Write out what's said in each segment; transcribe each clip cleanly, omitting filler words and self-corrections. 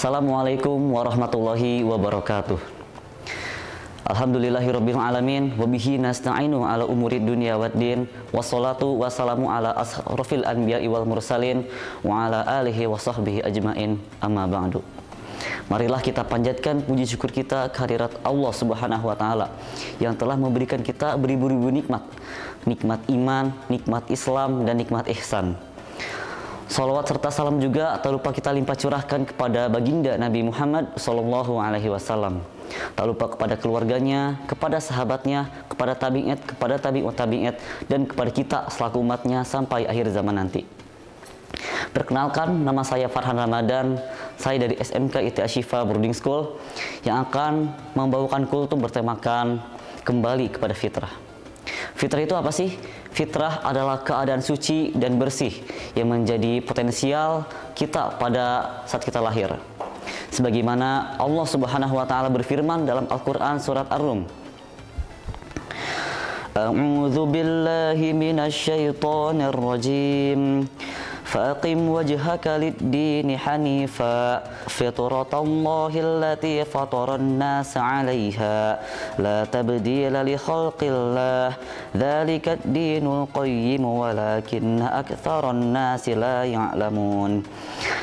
Assalamualaikum warahmatullahi wabarakatuh. Alhamdulillahirabbil alamin wa bihi nasta'inu ala umurid dunya waddin wassalatu wassalamu ala asrofil anbiya'i wal mursalin wa ala alihi wa sahbihi ajmain amma ba'du. Marilah kita panjatkan puji syukur kita kehadirat Allah Subhanahu wa taala yang telah memberikan kita beribu-ribu nikmat, nikmat iman, nikmat Islam dan nikmat ihsan. Salawat serta salam juga tak lupa kita limpah curahkan kepada baginda Nabi Muhammad Sallallahu Alaihi Wasallam. Tak lupa kepada keluarganya, kepada sahabatnya, kepada tabi'at, kepada tabi'ut tabi'at, dan kepada kita selaku umatnya sampai akhir zaman nanti. Perkenalkan, nama saya Farhan Ramadan. Saya dari SMK ITI Ashifa Boarding School yang akan membawakan kultum bertemakan kembali kepada fitrah. Fitrah itu apa sih? Fitrah adalah keadaan suci dan bersih yang menjadi potensial kita pada saat kita lahir. Sebagaimana Allah Subhanahu wa taala berfirman dalam Al-Qur'an surat Ar-Rum. A'udzu billahi minasyaitonir rajim. فأقم وجهك للدين حنيفا فطرة الله التي فطر الناس عليها لا تبديل لخلق الله ذلك الدين القيم ولكن أكثر الناس لا يعلمون,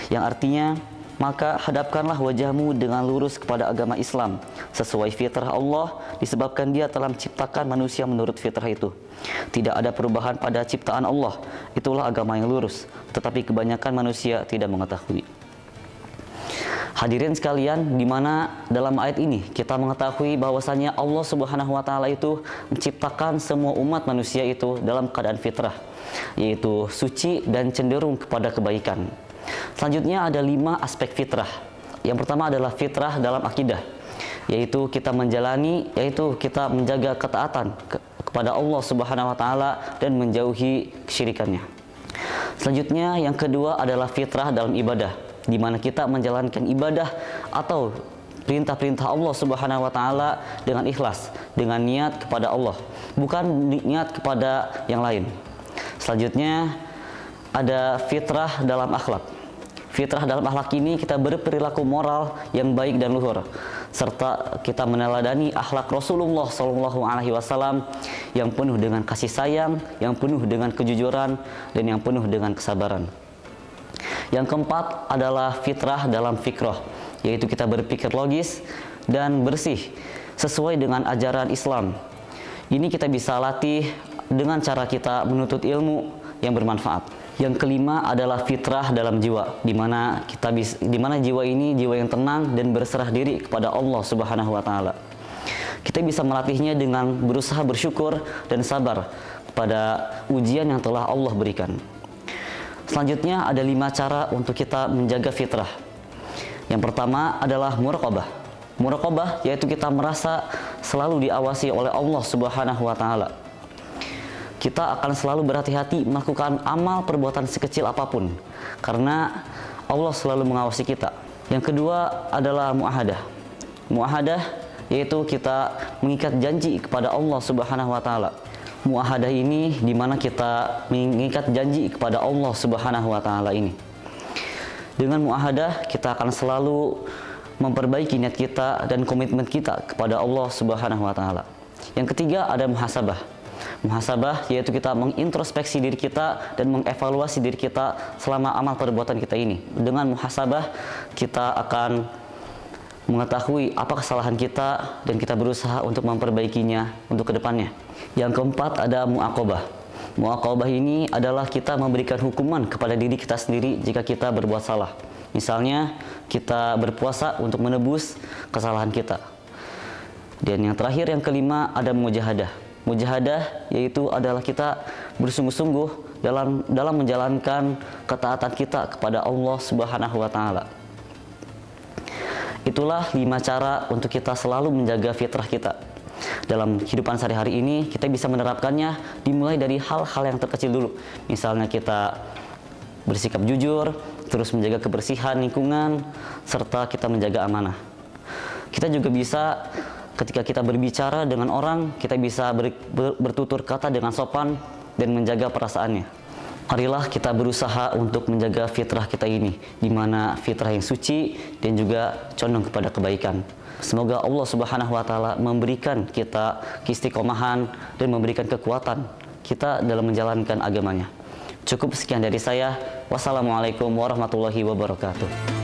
yang artinya, maka hadapkanlah wajahmu dengan lurus kepada agama Islam sesuai fitrah Allah, disebabkan Dia telah menciptakan manusia menurut fitrah itu. Tidak ada perubahan pada ciptaan Allah, itulah agama yang lurus, tetapi kebanyakan manusia tidak mengetahui. Hadirin sekalian, di mana dalam ayat ini kita mengetahui bahwasanya Allah Subhanahu wa taala itu menciptakan semua umat manusia itu dalam keadaan fitrah, yaitu suci dan cenderung kepada kebaikan. Selanjutnya ada 5 aspek fitrah. Yang pertama adalah fitrah dalam akidah, yaitu kita menjaga ketaatan kepada Allah Subhanahu wa taala dan menjauhi kesyirikannya. Selanjutnya yang kedua adalah fitrah dalam ibadah, di mana kita menjalankan ibadah atau perintah-perintah Allah Subhanahu wa taala dengan ikhlas, dengan niat kepada Allah, bukan niat kepada yang lain. Selanjutnya ada fitrah dalam akhlak. Fitrah dalam akhlak ini kita berperilaku moral yang baik dan luhur, serta kita meneladani akhlak Rasulullah Shallallahu Alaihi Wasallam yang penuh dengan kasih sayang, yang penuh dengan kejujuran, dan yang penuh dengan kesabaran. Yang keempat adalah fitrah dalam fikroh, yaitu kita berpikir logis dan bersih sesuai dengan ajaran Islam. Ini kita bisa latih dengan cara kita menuntut ilmu yang bermanfaat. Yang kelima adalah fitrah dalam jiwa, di mana jiwa ini jiwa yang tenang dan berserah diri kepada Allah Subhanahu wa taala. Kita bisa melatihnya dengan berusaha bersyukur dan sabar pada ujian yang telah Allah berikan. Selanjutnya ada 5 cara untuk kita menjaga fitrah. Yang pertama adalah muraqabah. Muraqabah yaitu kita merasa selalu diawasi oleh Allah Subhanahu wa taala. Kita akan selalu berhati-hati melakukan amal perbuatan sekecil apapun, karena Allah selalu mengawasi kita. Yang kedua adalah muahadah. Muahadah yaitu kita mengikat janji kepada Allah Subhanahu wa taala. Muahadah ini di mana kita mengikat janji kepada Allah Subhanahu wa taala ini. Dengan muahadah kita akan selalu memperbaiki niat kita dan komitmen kita kepada Allah Subhanahu wa taala. Yang ketiga ada muhasabah. Muhasabah yaitu kita mengintrospeksi diri kita dan mengevaluasi diri kita selama amal perbuatan kita ini. Dengan muhasabah kita akan mengetahui apa kesalahan kita dan kita berusaha untuk memperbaikinya untuk kedepannya. Yang keempat ada muaqabah. Muaqabah ini adalah kita memberikan hukuman kepada diri kita sendiri jika kita berbuat salah. Misalnya kita berpuasa untuk menebus kesalahan kita. Dan yang terakhir yang kelima ada mujahadah. Mujahadah yaitu adalah kita bersungguh-sungguh dalam menjalankan ketaatan kita kepada Allah Subhanahu wa taala. Itulah 5 cara untuk kita selalu menjaga fitrah kita. Dalam kehidupan sehari-hari ini kita bisa menerapkannya dimulai dari hal-hal yang terkecil dulu. Misalnya kita bersikap jujur, terus menjaga kebersihan lingkungan, serta kita menjaga amanah. Kita juga bisa ketika kita berbicara dengan orang, kita bisa bertutur kata dengan sopan dan menjaga perasaannya. Marilah kita berusaha untuk menjaga fitrah kita ini, di mana fitrah yang suci dan juga condong kepada kebaikan. Semoga Allah Subhanahu wa taala memberikan kita keistiqomahan dan memberikan kekuatan kita dalam menjalankan agamanya. Cukup sekian dari saya. Wassalamualaikum warahmatullahi wabarakatuh.